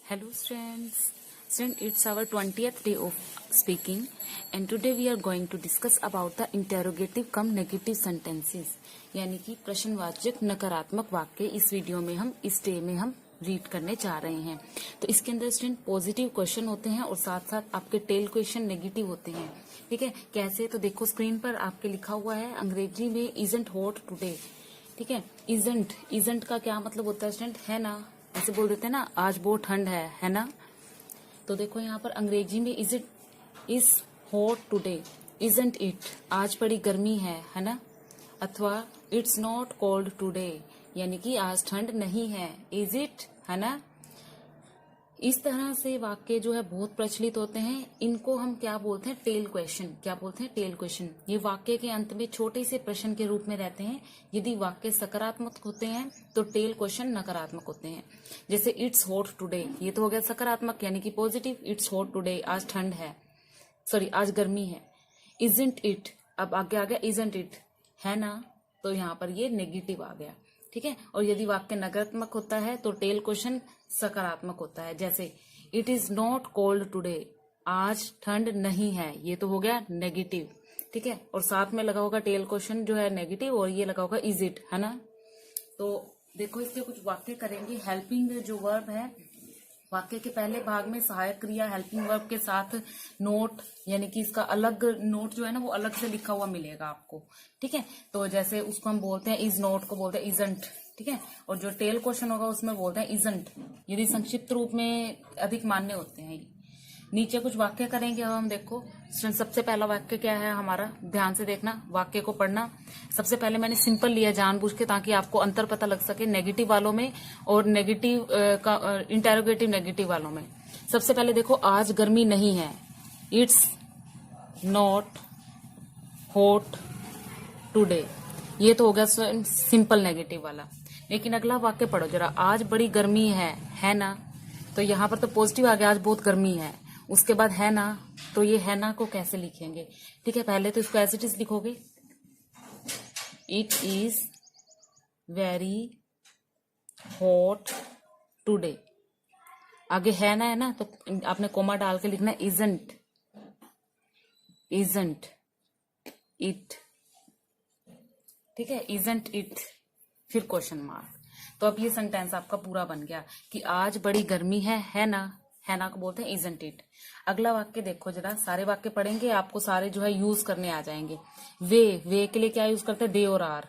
Hello students. Students, it's our 20th day of speaking and today we are going to discuss about the interrogative cum negative sentences यानी कि प्रश्नवाचक नकारात्मक वाक्य। इस video में हम इस डे में हम रीड करने जा रहे हैं। तो इसके अंदर स्टूडेंट पॉजिटिव क्वेश्चन होते हैं और साथ साथ आपके टेल क्वेश्चन नेगेटिव होते हैं। ठीक है, कैसे? तो देखो स्क्रीन पर आपके लिखा हुआ है अंग्रेजी में इजंट हॉट टुडे। ठीक है, इजंट का क्या मतलब होता है स्टूडेंट? है ना, ऐसे बोल देते हैं ना, आज बहुत ठंड है ना। तो देखो यहाँ पर अंग्रेजी में is hot today, isn't it, आज बड़ी गर्मी है ना। अथवा इट्स नॉट कोल्ड टुडे, यानी कि आज ठंड नहीं है, इज इट, है ना। इस तरह से वाक्य जो है बहुत प्रचलित होते हैं। इनको हम क्या बोलते हैं? Tail question. क्या बोलते हैं? Tail question. ये वाक्य के अंत में छोटे से प्रश्न के रूप में रहते हैं। यदि वाक्य सकारात्मक होते हैं तो टेल क्वेश्चन नकारात्मक होते हैं। जैसे इट्स हॉट टुडे, ये तो हो गया सकारात्मक यानी कि पॉजिटिव। इट्स हॉट टुडे, आज ठंड है, सॉरी आज गर्मी है। इजंट इट, अब आगे आ गया इजंट इट, है ना, तो यहाँ पर ये नेगेटिव आ गया। ठीक है, और यदि वाक्य नकारात्मक होता है तो टेल क्वेश्चन सकारात्मक होता है। जैसे it is not cold today, आज ठंड नहीं है, ये तो हो गया नेगेटिव। ठीक है, और साथ में लगा होगा टेल क्वेश्चन जो है नेगेटिव और ये लगा होगा इज इट, है ना। तो देखो इसके कुछ वाक्य करेंगे। हेल्पिंग जो वर्ब है, वाक्य के पहले भाग में सहायक क्रिया हेल्पिंग वर्ब के साथ नोट, यानी कि इसका अलग नोट जो है ना वो अलग से लिखा हुआ मिलेगा आपको। ठीक है, तो जैसे उसको हम बोलते हैं इज नॉट को बोलते हैं इजंट। ठीक है, और जो टेल क्वेश्चन होगा उसमें बोलते हैं इजंट, यदि संक्षिप्त रूप में अधिक मान्य होते हैं। नीचे कुछ वाक्य करेंगे अब हम। देखो सबसे पहला वाक्य क्या है हमारा, ध्यान से देखना, वाक्य को पढ़ना। सबसे पहले मैंने सिंपल लिया जानबूझ के ताकि आपको अंतर पता लग सके नेगेटिव वालों में और नेगेटिव इंटेरोगेटिव नेगेटिव वालों में। सबसे पहले देखो आज गर्मी नहीं है, इट्स नॉट हॉट टुडे, ये तो हो गया सिंपल नेगेटिव वाला। लेकिन अगला वाक्य पढ़ो जरा, आज बड़ी गर्मी है ना, तो यहाँ पर तो पॉजिटिव आ गया, आज बहुत गर्मी है। उसके बाद है ना, तो ये है ना को कैसे लिखेंगे? ठीक है, पहले तो इसको एज इट इज लिखोगे, it is very hot today. आगे है ना, तो आपने कोमा डाल के लिखना इजंट इट। ठीक है, इजंट इट, फिर क्वेश्चन मार्क। तो अब ये सेंटेंस आपका पूरा बन गया कि आज बड़ी गर्मी है ना को बोलते हैं इजंट इट। अगला वाक्य देखो जरा, सारे वाक्य पढ़ेंगे, आपको सारे जो है यूज करने आ जाएंगे। वे के लिए क्या यूज करते हैं? दे और आर।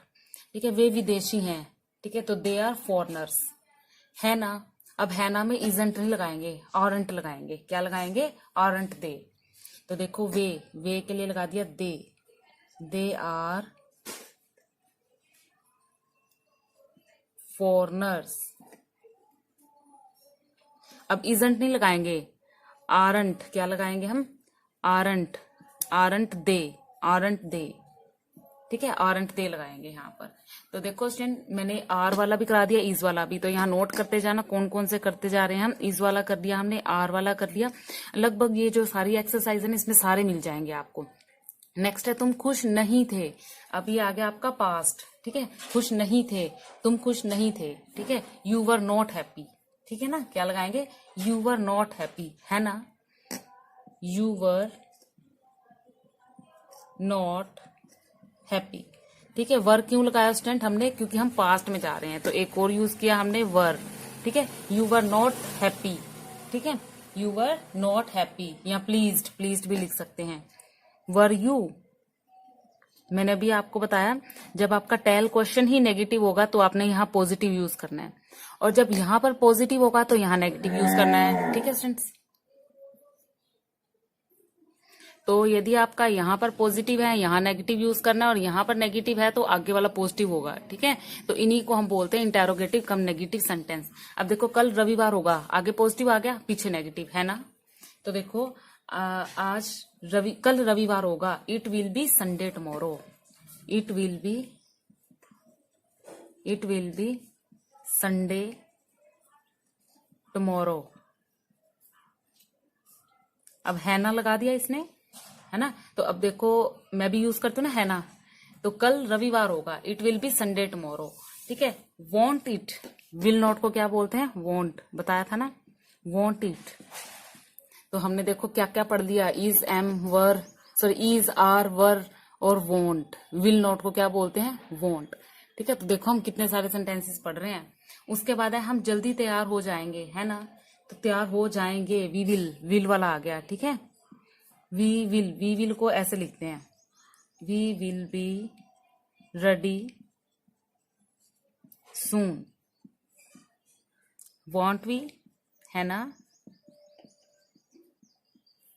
ठीक है, वे विदेशी हैं। ठीक है, तो दे आर फॉरनर्स। है ना, अब है ना में इजंट नहीं लगाएंगे, ऑरेंट लगाएंगे। क्या लगाएंगे? ऑरेंट दे। तो देखो वे के लिए लगा दिया दे आर फॉरनर्स। अब इजंट नहीं लगाएंगे, आरंट। क्या लगाएंगे हम? आरंट दे। ठीक है, आरंट दे लगाएंगे यहाँ पर। तो देखो स्टूडेंट, मैंने आर वाला भी करा दिया, इज वाला भी। तो यहाँ नोट करते जाना कौन कौन से करते जा रहे हैं हम। इज वाला कर दिया हमने, आर वाला कर दिया। लगभग ये जो सारी एक्सरसाइज है ना इसमें सारे मिल जाएंगे आपको। नेक्स्ट है तुम खुश नहीं थे। अब ये आ गया आपका पास्ट। ठीक है, खुश नहीं थे, तुम खुश नहीं थे। ठीक है, यू वर नॉट हैप्पी। ठीक है ना, क्या लगाएंगे? यू वर नॉट हैप्पी, है ना, यू वर नॉट हैप्पी। ठीक है, वर क्यों लगाया स्टूडेंट हमने? क्योंकि हम पास्ट में जा रहे हैं, तो एक और यूज किया हमने वर। ठीक है, यू वर नॉट हैप्पी। ठीक है, यू वर नॉट हैप्पी, या प्लीज्ड भी लिख सकते हैं। वर यू, मैंने अभी आपको बताया जब आपका टेल क्वेश्चन ही नेगेटिव होगा तो आपने यहाँ पॉजिटिव यूज करना है, और जब यहाँ पर पॉजिटिव होगा तो यहाँ नेगेटिव यूज करना है। ठीक है स्टूडेंट्स, तो यदि आपका यहाँ पर पॉजिटिव है, यहाँ नेगेटिव यूज करना है, और यहाँ पर नेगेटिव है तो आगे वाला पॉजिटिव होगा। ठीक है, तो इन्हीं को हम बोलते हैं इंटेरोगेटिव कम नेगेटिव सेंटेंस। अब देखो कल रविवार होगा, आगे पॉजिटिव आ गया, पीछे नेगेटिव, है ना। तो देखो कल रविवार होगा, it will be Sunday tomorrow. It will be Sunday tomorrow. अब है ना लगा दिया इसने, है ना। तो अब देखो मैं भी यूज करती हूँ ना है ना, तो कल रविवार होगा, it will be Sunday tomorrow. ठीक है, वॉन्ट इट, विल नॉट को क्या बोलते हैं? वॉन्ट, बताया था ना। Won't it. तो हमने देखो क्या क्या पढ़ लिया, is, am, were, sorry is, are, were और वॉन्ट। विल नॉट को क्या बोलते हैं, वॉन्ट। ठीक है, तो देखो हम कितने सारे सेंटेंसेस पढ़ रहे हैं। उसके बाद है हम जल्दी तैयार हो जाएंगे, है ना। तो तैयार हो जाएंगे, वी विल वाला आ गया। ठीक है, वी विल को ऐसे लिखते हैं, we will be ready soon. Won't we, है ना।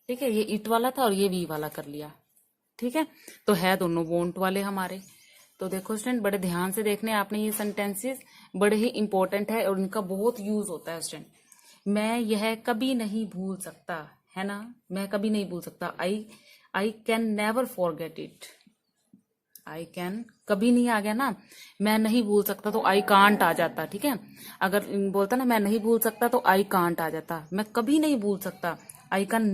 ठीक है, ये इट वाला था और ये वी वाला कर लिया। ठीक है, तो है दोनों वॉन्ट वाले हमारे। तो देखो स्टूडेंट, बड़े ध्यान से देखने आपने ये सेंटेंसेस, बड़े ही इंपॉर्टेंट है और इनका बहुत यूज होता है स्टूडेंट। मैं यह कभी नहीं भूल सकता, है ना। मैं कभी नहीं भूल सकता, I can never forget it. I can कभी नहीं आ गया ना, मैं नहीं भूल सकता तो आई कांट आ जाता। ठीक है, अगर बोलता ना मैं नहीं भूल सकता तो आई कांट आ जाता। मैं कभी नहीं भूल सकता, I can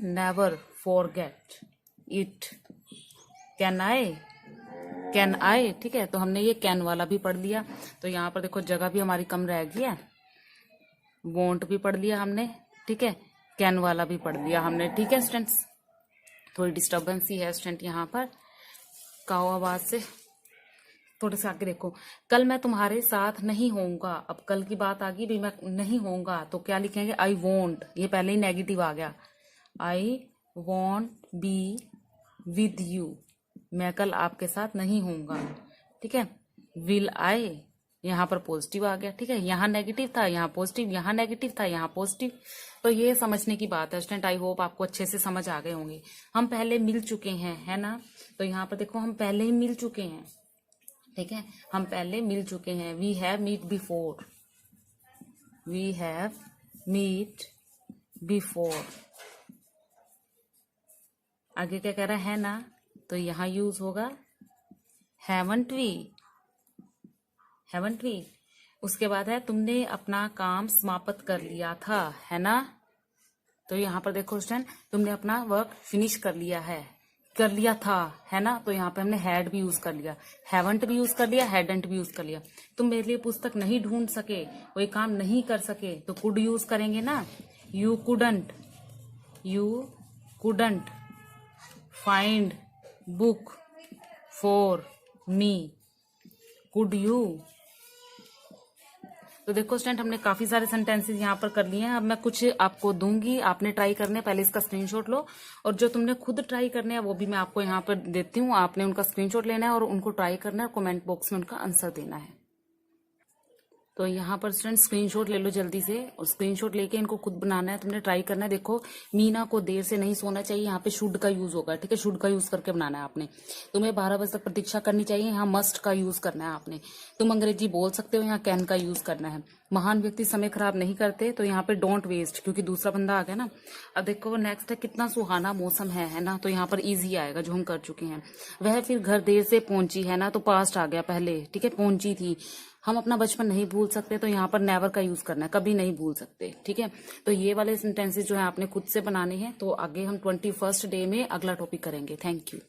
never forget it. Can I, ठीक है। तो हमने ये कैन वाला भी पढ़ लिया। तो यहाँ पर देखो जगह भी हमारी कम रह गई है। वॉन्ट भी पढ़ लिया हमने, ठीक है। कैन वाला भी पढ़ लिया हमने। ठीक है स्टूडेंट्स, थोड़ी डिस्टर्बेंस ही है स्टूडेंट यहाँ पर काओ आवाज से। थोड़े से आगे देखो, कल मैं तुम्हारे साथ नहीं होऊंगा। अब कल की बात आ गई भाई, मैं नहीं होऊंगा तो क्या लिखेंगे, आई वॉन्ट। ये पहले ही नेगेटिव आ गया, I want be with you. मैं कल आपके साथ नहीं होऊंगा। ठीक है, विल आई, यहाँ पर पॉजिटिव आ गया। ठीक है, यहाँ नेगेटिव था, यहाँ पॉजिटिव, यहाँ नेगेटिव था, यहाँ पॉजिटिव। तो ये समझने की बात है स्टूडेंट, आई होप आपको अच्छे से समझ आ गए होंगे। हम पहले मिल चुके हैं, है ना। तो यहाँ पर देखो हम पहले ही मिल चुके हैं। ठीक है, हम पहले मिल चुके हैं। We have meet before, we have meet before. आगे क्या कह रहा है ना, तो यहाँ यूज होगा हैवंट वी। उसके बाद है तुमने अपना काम समाप्त कर लिया था, है ना। तो यहाँ पर देखो स्टूडेंट, तुमने अपना वर्क फिनिश कर लिया था, है ना। तो यहाँ पे हमने हैड भी यूज कर लिया, हैवंट भी यूज कर लिया, हैडंट भी यूज कर लिया। तुम मेरे लिए पुस्तक नहीं ढूंढ सके, कोई काम नहीं कर सके, तो कुड यूज करेंगे ना। You couldn't find book for me, could you. तो देखो स्टूडेंट, हमने काफी सारे सेंटेंसेस यहाँ पर कर लिए हैं। अब मैं कुछ आपको दूंगी, आपने ट्राई करने, पहले इसका स्क्रीनशॉट लो। और जो तुमने खुद ट्राई करने हैं वो भी मैं आपको यहाँ पर देती हूँ। आपने उनका स्क्रीनशॉट लेना है और उनको ट्राई करना है, कमेंट बॉक्स में उनका आंसर देना है। तो यहाँ पर स्टूडेंट स्क्रीनशॉट ले लो जल्दी से, और स्क्रीनशॉट लेके इनको खुद बनाना है, तुमने ट्राई करना है। देखो, मीना को देर से नहीं सोना चाहिए, यहाँ पे शुड का यूज होगा। ठीक है, शुड का यूज करके बनाना है आपने। तुम्हें 12 बजे तक प्रतीक्षा करनी चाहिए, यहाँ मस्ट का यूज करना है आपने। तुम अंग्रेजी बोल सकते हो, यहाँ कैन का यूज करना है। महान व्यक्ति समय खराब नहीं करते, तो यहाँ पे डोंट वेस्ट, क्योंकि दूसरा बंदा आ गया ना। अब देखो नेक्स्ट है, कितना सुहाना मौसम है ना। तो यहाँ पर इजी आएगा, जो हम कर चुके हैं। वह फिर घर देर से पहुंची, है ना। तो पास्ट आ गया पहले, ठीक है, पहुंची थी। हम अपना बचपन नहीं भूल सकते, तो यहाँ पर नेवर का यूज करना है, कभी नहीं भूल सकते। ठीक है, तो ये वाले सेंटेंसेस जो है आपने खुद से बनाने हैं। तो आगे हम 21st डे में अगला टॉपिक करेंगे। Thank you.